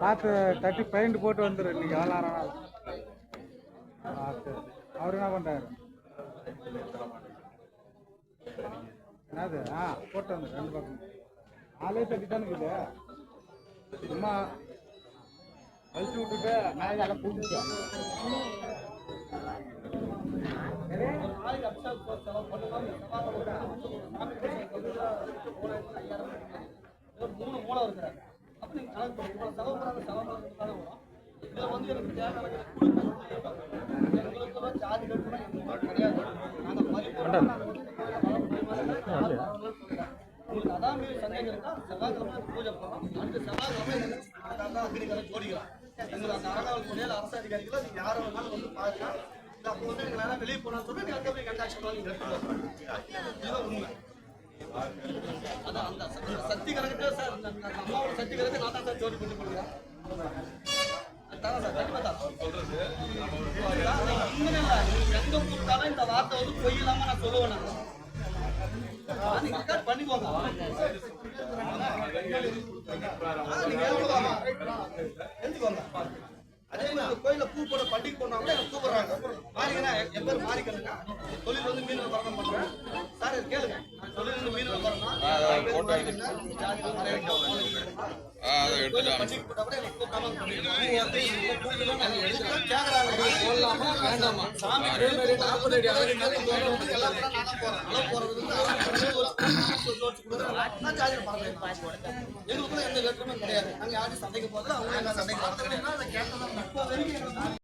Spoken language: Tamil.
பார்த்து தட்டி பெயிண்ட் போட்டு வந்துடும். இன்னைக்கு எவ்வளோ நேரம் பார்த்து அவர் என்ன பண்ணுறாரு? என்னது? போட்டு வந்து ரெண்டு பக்கம் ஆளே தட்டி தானே இருக்குது. சும்மா கழிச்சு விட்டுட்டு நான் எல்லாம் பூந்துச்சேன். மூணு மூலம் இருக்கிறாங்க. அப்ப நீங்க கணக்கு பண்ணுங்க. செலவு இதுல வந்து எனக்கு தேவையான எங்களுக்கு சார்ஜ் கட்டணும் எங்களுக்கு கிடையாது. நாங்க உங்களுக்கு அதான் மீறி சந்தேகம் இருக்கா? செவ்வாய்க்கிழமை பூஜை போகிறோம். அடுத்த செவ்வாய்க்கிழமை அக்னிகளை ஜோடிக்கலாம். எங்களுக்கு அந்த அறகாவல் முறையில் அரசு அதிகாரிகளை நீங்க யாரும் வேணாலும் வந்து பாருங்க. அப்போ வந்து எங்களால வெளியே போனான்னு சொல்லி நீங்க அங்கே போய் கண்டாக்ஷன் நீங்க இதுதான் உண்மை. அதான் அந்த சக்தி கணக்கு சார், அம்மாவோட சக்தி கணக்கு நான் தான் சார் ஜோடி பண்ணி கொடுக்குறேன். அதான் சார் கண்டிப்பா சொல்றது எங்க கூப்பிட்டாலும் இந்த வார்த்தை வந்து பொய் இல்லாம நான் சொல்லுவேன். நீங்க ரெக்கார்ட் பண்ணிக்கோங்க. நீங்க எழுந்துக்கோங்க. அதே மாதிரி கோயில பூ போட பண்டிகை போனாங்க கூப்பிடுறாங்க. மாறிங்கன்னா என் பேர் மாறிக்கணுங்க. தொழில் வந்து மீன் வியாபாரம் பண்றேன் சார். கேளுங்க, தொழில் வந்து மீன் வியாபாரம் தான். எங்களுக்குள்ள எந்த வேற்றுமே கிடையாது. நாங்க யாரும் சண்டைக்கு போறது, அவங்க சண்டைக்கு போறது.